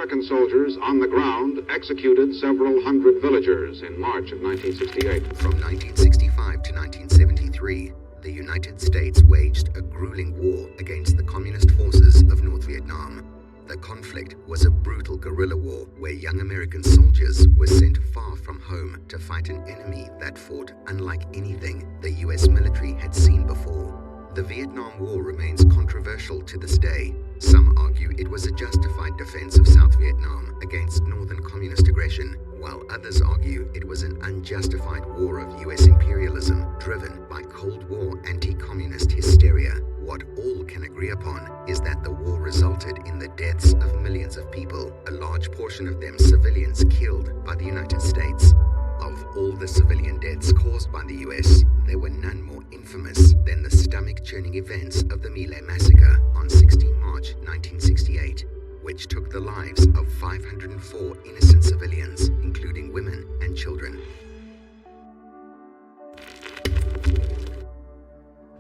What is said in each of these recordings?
American soldiers on the ground executed several hundred villagers in March of 1968. From 1965 to 1973, the United States waged a grueling war against the communist forces of North Vietnam. The conflict was a brutal guerrilla war where young American soldiers were sent far from home to fight an enemy that fought unlike anything the US military had seen before. The Vietnam War remains controversial to this day. Some argue it was a justified defense of South Vietnam against Northern communist aggression, while others argue it was an unjustified war of US imperialism driven by Cold War anti-communist hysteria. What all can agree upon is that the war resulted in the deaths of millions of people, a large portion of them civilians killed by the United States. Of all the civilian deaths caused by the US, there were none more infamous than the stomach-churning events of the My Lai massacre on 16 March 1968, which took the lives of 504 innocent civilians, including women and children.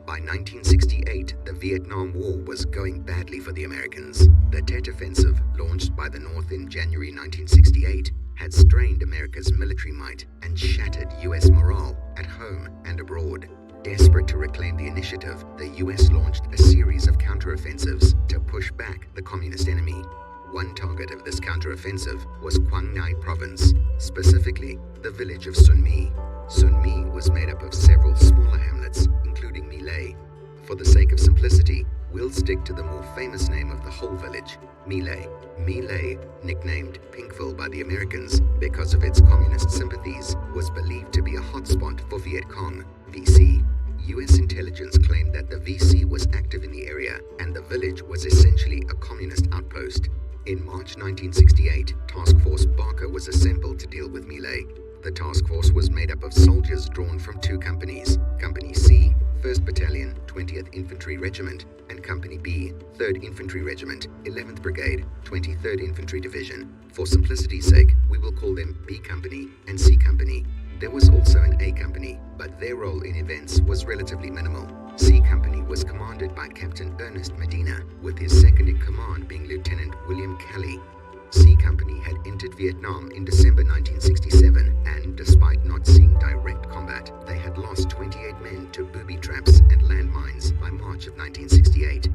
By 1968, the Vietnam War was going badly for the Americans. The Tet Offensive, launched by the North in January 1968, had strained America's military might and shattered US morale at home and abroad. Desperate to reclaim the initiative, the US launched a series of counteroffensives to push back the communist enemy. One target of this counteroffensive was Quang Ngai Province, specifically the village of Sun My. Sun My was made up of several smaller hamlets, including My Lai. For the sake of simplicity, we'll stick to the more famous name of the whole village, My Lai. My Lai, nicknamed Pinkville by the Americans because of its communist sympathies, was believed to be a hotspot for Viet Cong, VC. US intelligence claimed that the VC was active in the area and the village was essentially a communist outpost. In March 1968, Task Force Barker was assembled to deal with My Lai. The task force was made up of soldiers drawn from two companies, Company C, 1st Battalion, 20th Infantry Regiment, and Company B, 3rd Infantry Regiment, 11th Brigade, 23rd Infantry Division. For simplicity's sake, we will call them B Company and C Company. There was also an A Company, but their role in events was relatively minimal. C Company was commanded by Captain Ernest Medina, with his second in command being Lieutenant William Kelly. C Company had entered Vietnam in December 1967, and despite not seeing direct combat, they had lost 28 men to booby traps and landmines by March of 1968.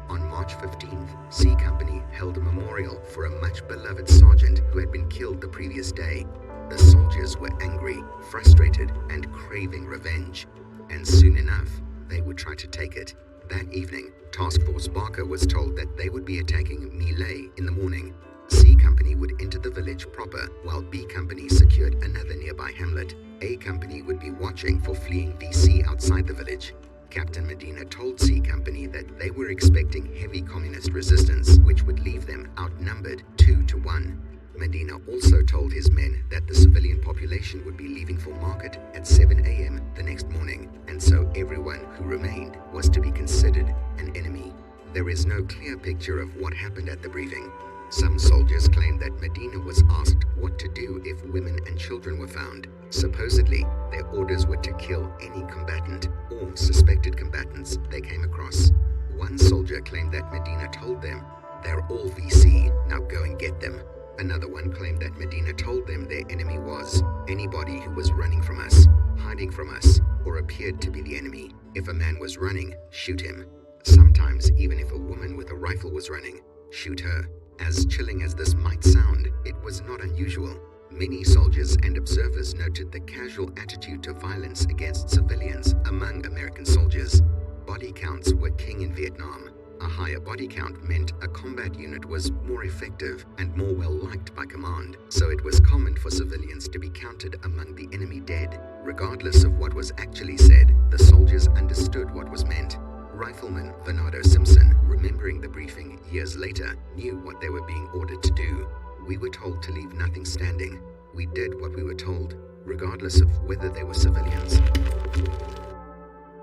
On March 15th, C Company held a memorial for a much-beloved sergeant who had been killed the previous day. The soldiers were angry, frustrated, and craving revenge, and soon enough, they would try to take it. That evening, Task Force Barker was told that they would be attacking My Lai in the morning. C Company would enter the village proper, while B Company secured another nearby hamlet. A Company would be watching for fleeing VC outside the village. Captain Medina told C Company that they were expecting heavy communist resistance, which would leave them outnumbered 2-1. Medina also told his men that the civilian population would be leaving for market at 7 a.m. the next morning, and so everyone who remained was to be considered an enemy. There is no clear picture of what happened at the briefing. Some soldiers claim that Medina was asked what to do if women and children were found. Supposedly, their orders were to kill any combatant or suspected combatants they came across. One soldier claimed that Medina told them, "They're all VC, now go and get them." Another one claimed that Medina told them their enemy was anybody who was running from us, hiding from us, or appeared to be the enemy. If a man was running, shoot him. Sometimes, even if a woman with a rifle was running, shoot her. As chilling as this might sound, it was not unusual. Many soldiers and observers noted the casual attitude to violence against civilians among American soldiers. Body counts were king in Vietnam. A higher body count meant a combat unit was more effective and more well-liked by command, so it was common for civilians to be counted among the enemy dead. Regardless of what was actually said, the soldiers understood what was meant. Rifleman Bernardo Simpson, remembering the briefing years later, knew what they were being ordered to do. "We were told to leave nothing standing. We did what we were told, regardless of whether they were civilians."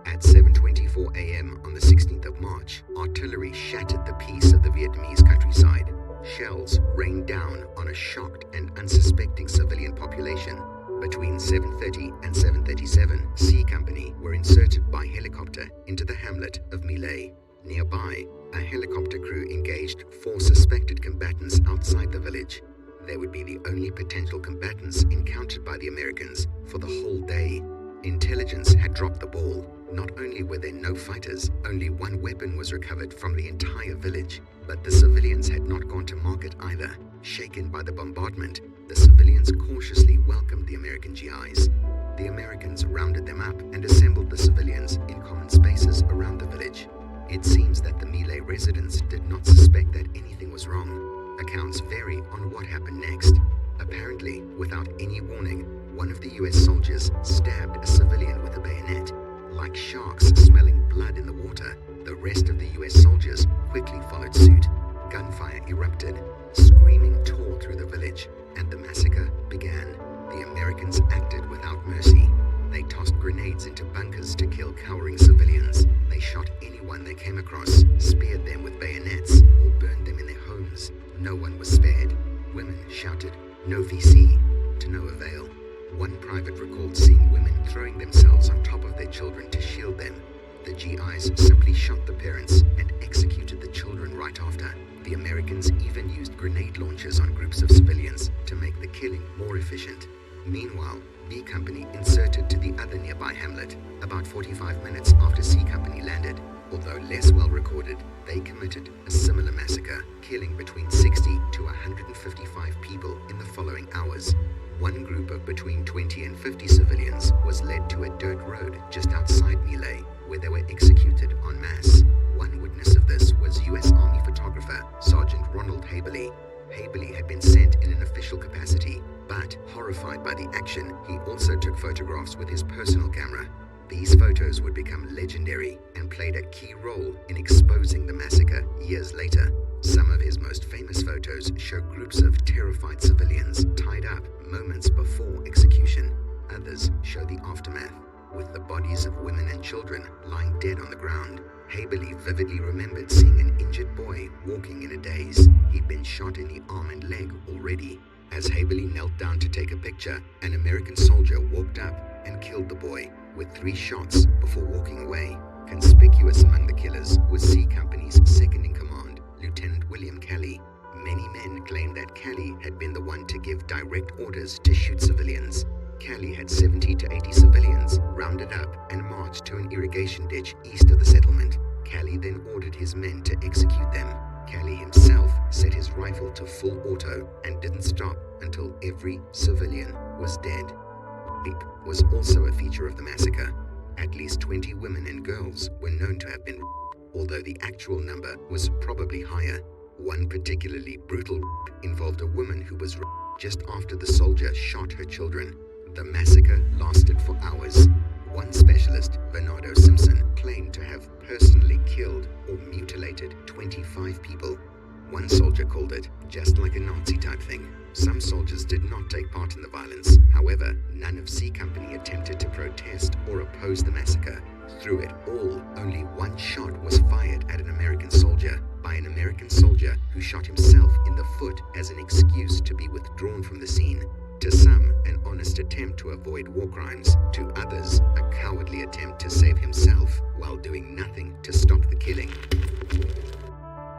At 7:24 a.m. on the 16th of March, artillery shattered the peace of the Vietnamese countryside. Shells rained down on a shocked and unsuspecting civilian population. Between 7:30 and 7:37, C Company were inserted by helicopter into the hamlet of My Lai. Nearby, a helicopter crew engaged 4 suspected combatants outside the village. They would be the only potential combatants encountered by the Americans for the whole day. Intelligence had dropped the ball. Not only were there no fighters, only one weapon was recovered from the entire village. But the civilians had not gone to market either. Shaken by the bombardment, the civilians cautiously welcomed the American GIs. The Americans rounded them up and assembled the civilians in common spaces around the village. It seems that the My Lai residents did not suspect that anything was wrong. Accounts vary on what happened next. Apparently, without any warning, one of the US soldiers stabbed a civilian with a bayonet. Like sharks smelling blood in the water, the rest of the US soldiers quickly followed suit. Gunfire erupted, screaming tore through the village, and the massacre began. The Americans acted without mercy. They tossed grenades into bunkers to kill cowering civilians. They shot anyone they came across, speared them with bayonets, or burned them in their homes. No one was spared. Women shouted, "No VC," to no avail. One private recalled seeing women throwing themselves on top of their children to shield them. The GIs simply shot the parents and executed the children right after. The Americans even used grenade launchers on groups of civilians to make the killing more efficient. Meanwhile, B Company inserted to the other nearby hamlet about 45 minutes after C Company landed. Although less well recorded, they committed a similar massacre, killing between 60 to 155 people in the following hours. One group of between 20 and 50 civilians was led to a dirt road just outside My Lai, where they were executed en masse. One witness of this was US Army photographer Sergeant Ronald Haberly. Haberly had been sent in an official capacity, but horrified by the action, he also took photographs with his personal camera. These photos would become legendary and played a key role in exposing the massacre years later. Some of his most famous photos show groups of terrified civilians tied up moments before execution. Others show the aftermath, with the bodies of women and children lying dead on the ground. Haberly vividly remembered seeing an injured boy walking in a daze. He'd been shot in the arm and leg already. As Haberly knelt down to take a picture, an American soldier walked up and killed the boy with 3 shots before walking away. Conspicuous among the killers was C Company's second-in-command, Lieutenant William Kelly. Many men claimed that Kelly had been the one to give direct orders to shoot civilians. Kelly had 70 to 80 civilians rounded up and marched to an irrigation ditch east of the settlement. Kelly then ordered his men to execute them. Kelly himself set his rifle to full auto and didn't stop until every civilian was dead. Rape was also a feature of the massacre. At least 20 women and girls were known to have been raped, although the actual number was probably higher. One particularly brutal rape involved a woman who was raped just after the soldier shot her children. The massacre lasted for hours. One specialist, Bernardo Simpson, claimed to have personally killed or mutilated 25 people. One soldier called it just like a Nazi type thing. Some soldiers did not take part in the violence. However, none of C Company attempted to protest or oppose the massacre. Through it all, only one shot was fired at an American soldier by an American soldier who shot himself in the foot as an excuse to be withdrawn from the scene. To some, an honest attempt to avoid war crimes. To others, a cowardly attempt to save himself while doing nothing to stop the killing.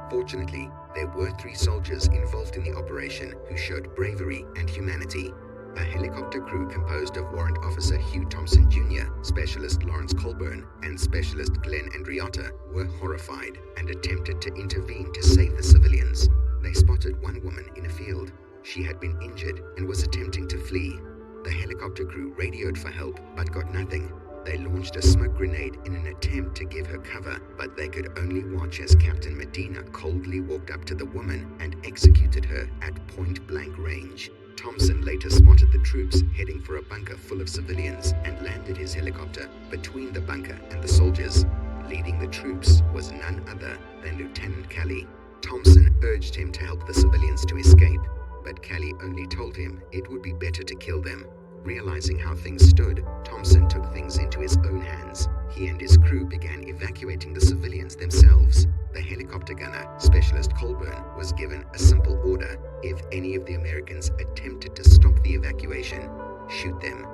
Fortunately, there were 3 soldiers involved in the operation who showed bravery and humanity. A helicopter crew composed of Warrant Officer Hugh Thompson Jr., Specialist Lawrence Colburn, and Specialist Glenn Andriotta were horrified and attempted to intervene to save the civilians. They spotted one woman in a field. She had been injured and was attempting to flee. The helicopter crew radioed for help but got nothing. They launched a smoke grenade in an attempt to give her cover, but they could only watch as Captain Medina coldly walked up to the woman and executed her at point-blank range. Thompson later spotted the troops heading for a bunker full of civilians and landed his helicopter between the bunker and the soldiers. Leading the troops was none other than Lieutenant Kelly. Thompson urged him to help the civilians to escape, but Kelly only told him it would be better to kill them. Realizing how things stood, Thompson took things into his own hands. He and his crew began evacuating the civilians themselves. The helicopter gunner, Specialist Colburn, was given a simple order: if any of the Americans attempted to stop the evacuation, shoot them.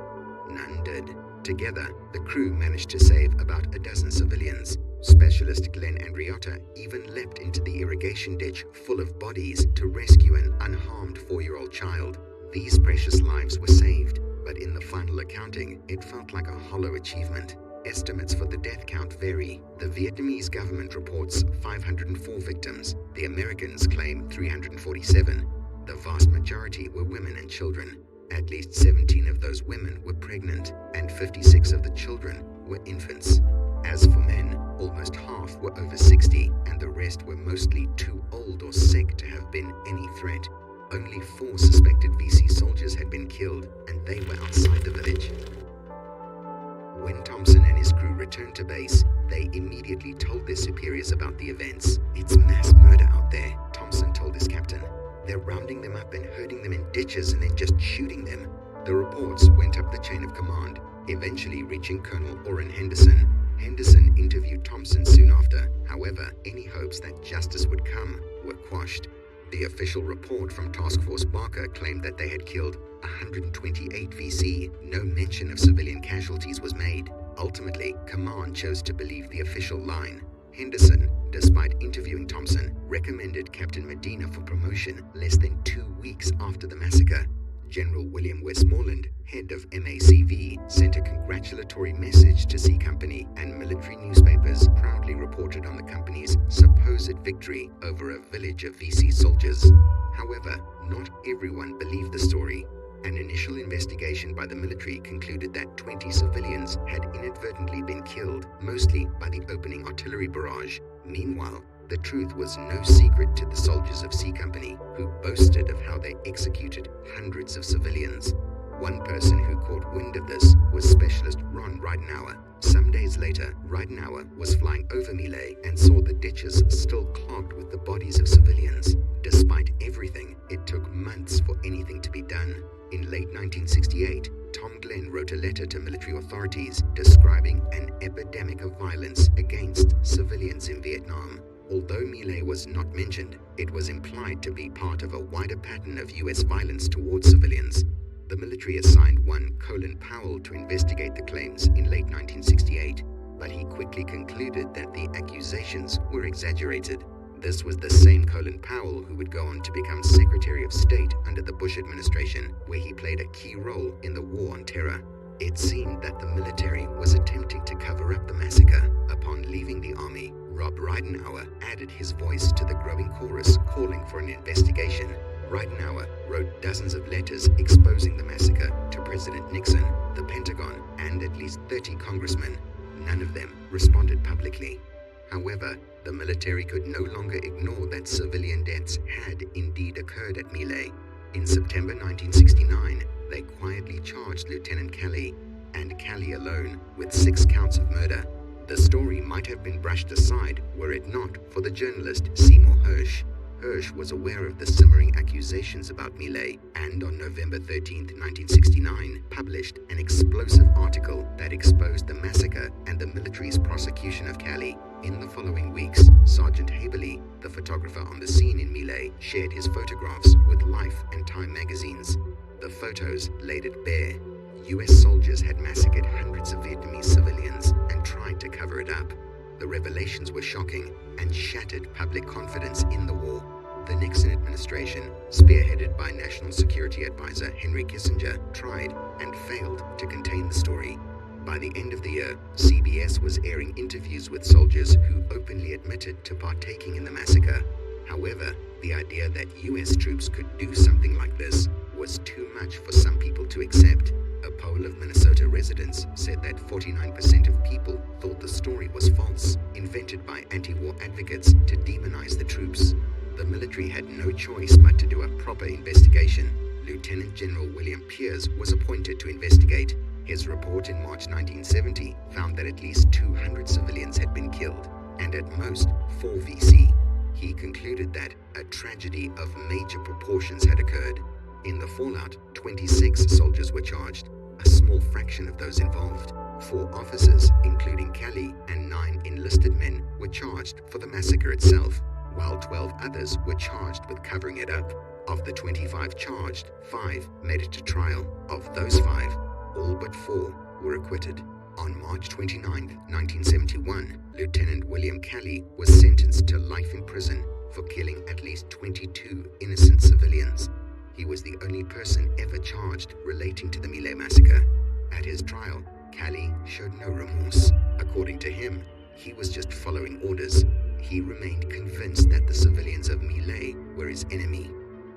None did. Together, the crew managed to save about a dozen civilians. Specialist Glenn Andriotta even leapt into the irrigation ditch full of bodies to rescue an unharmed 4-year-old child. These precious lives were saved, but in the final accounting, it felt like a hollow achievement. Estimates for the death count vary. The Vietnamese government reports 504 victims. The Americans claim 347. The vast majority were women and children. At least 17 of those women were pregnant, and 56 of the children were infants. As for men, almost half were over 60, and the rest were mostly too old or sick to have been any threat. Only 4 suspected VC soldiers had been killed, and they were outside the village. When Thompson and his crew returned to base, they immediately told their superiors about the events. "It's mass murder out there," Thompson told his captain. "They're rounding them up and herding them in ditches and then just shooting them." The reports went up the chain of command, eventually reaching Colonel Orrin Henderson. Henderson interviewed Thompson soon after. However, any hopes that justice would come were quashed. The official report from Task Force Barker claimed that they had killed 128 VC. No mention of civilian casualties was made. Ultimately, command chose to believe the official line. Henderson, despite interviewing Thompson, recommended Captain Medina for promotion less than 2 weeks after the massacre. General William Westmoreland, head of MACV, sent a congratulatory message to C Company, and military newspapers proudly reported on the company's supposed victory over a village of VC soldiers. However, not everyone believed the story. An initial investigation by the military concluded that 20 civilians had inadvertently been killed, mostly by the opening artillery barrage. Meanwhile, the truth was no secret to the soldiers of C Company, who boasted of how they executed hundreds of civilians. One person who caught wind of this was Specialist Ron Ridenour. Some days later, Ridenour was flying over My Lai and saw the ditches still clogged with the bodies of civilians. Despite everything, it took months for anything to be done. In late 1968, Tom Glenn wrote a letter to military authorities describing an epidemic of violence against civilians in Vietnam. Although My Lai was not mentioned, it was implied to be part of a wider pattern of U.S. violence towards civilians. The military assigned one Colin Powell to investigate the claims in late 1968, but he quickly concluded that the accusations were exaggerated. This was the same Colin Powell who would go on to become Secretary of State under the Bush administration, where he played a key role in the War on Terror. It seemed that the military was attempting to cover up the massacre. Upon leaving the army, Rob Ridenour added his voice to the growing chorus calling for an investigation. Ridenour wrote dozens of letters exposing the massacre to President Nixon, the Pentagon, and at least 30 congressmen. None of them responded publicly. However, the military could no longer ignore that civilian deaths had indeed occurred at My Lai. In September 1969, they quietly charged Lieutenant Kelly, and Kelly alone, with 6 counts of murder. The story might have been brushed aside were it not for the journalist Seymour Hersh. Hersh was aware of the simmering accusations about My Lai, and on November 13, 1969, published an explosive article that exposed the massacre and the military's prosecution of Kelly. In the following weeks, Sergeant Haberly, the photographer on the scene in My Lai, shared his photographs with Life and Time magazines. The photos laid it bare. U.S. soldiers had massacred hundreds of Vietnamese civilians and tried to cover it up. The revelations were shocking and shattered public confidence in the war. The Nixon administration, spearheaded by National Security Advisor Henry Kissinger, tried and failed to contain the story. By the end of the year, CBS was airing interviews with soldiers who openly admitted to partaking in the massacre. However, the idea that U.S. troops could do something like this was too much for some people to accept. A poll of Minnesota residents said that 49% of people thought the story was false, invented by anti-war advocates to demonize the troops. The military had no choice but to do a proper investigation. Lieutenant General William Pearce was appointed to investigate. His report in March 1970 found that at least 200 civilians had been killed, and at most 4 VC. He concluded that a tragedy of major proportions had occurred. In the fallout, 26 soldiers were charged, a small fraction of those involved. 4 officers, including Kelly, and 9 enlisted men were charged for the massacre itself, while 12 others were charged with covering it up. Of the 25 charged, 5 made it to trial. Of those 5, all but 4 were acquitted. On March 29, 1971, Lieutenant William Calley was sentenced to life in prison for killing at least 22 innocent civilians. He was the only person ever charged relating to the My Lai massacre. At his trial, Calley showed no remorse. According to him, he was just following orders. He remained convinced that the civilians of My Lai were his enemy.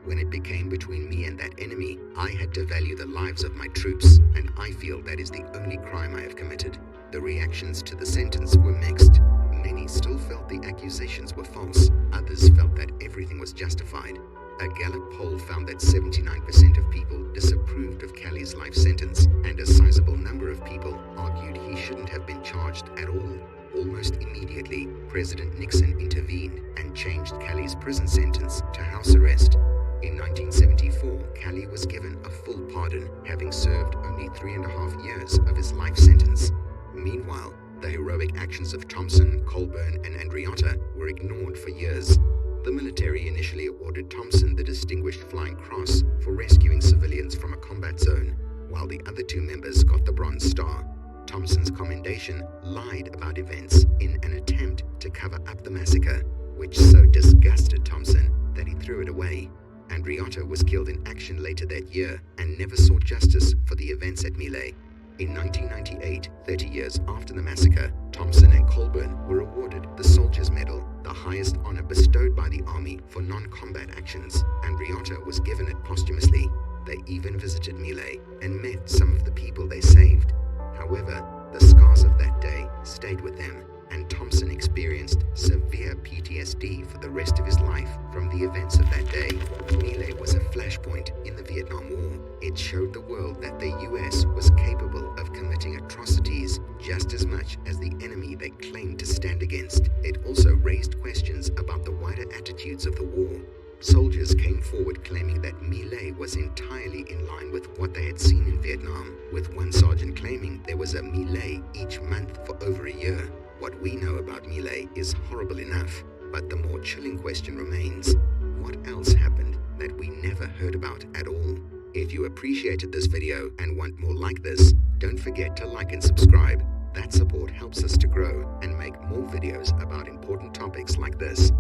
When it became between me and that enemy, I had to value the lives of my troops, and I feel that is the only crime I have committed. The reactions to the sentence were mixed. Many still felt the accusations were false. Others felt that everything was justified. A Gallup poll found that 79% of people disapproved of Calley's life sentence, and a sizable number of people argued he shouldn't have been charged at all. Almost immediately, President Nixon intervened and changed Calley's prison sentence to house arrest. In 1974, Calley was given a full pardon, having served only 3.5 years of his life sentence. Meanwhile, the heroic actions of Thompson, Colburn, and Andriotta were ignored for years. The military initially awarded Thompson the Distinguished Flying Cross for rescuing civilians from a combat zone, while the other two members got the Bronze Star. Thompson's commendation lied about events in an attempt to cover up the massacre, which so disgusted Thompson that he threw it away. Andriotta was killed in action later that year and never sought justice for the events at My Lai. In 1998, 30 years after the massacre, Thompson and Colburn were awarded the Soldier's Medal, the highest honor bestowed by the Army for non-combat actions. Andriotta was given it posthumously. They even visited My Lai and met some of the people they saved. However, the scars of that day stayed with them, and Thompson experienced severe PTSD for the rest of his life from the events of that day. My Lai was a flashpoint in the Vietnam War. It showed the world that the US was capable of committing atrocities just as much as the enemy they claimed to stand against. It also raised questions about the wider attitudes of the war. Soldiers came forward claiming that My Lai was entirely in line with what they had seen in Vietnam, with one sergeant claiming there was a My Lai each month for over a year. What we know about My Lai is horrible enough, but the more chilling question remains: what else happened that we never heard about at all? If you appreciated this video and want more like this, don't forget to like and subscribe. That support helps us to grow and make more videos about important topics like this.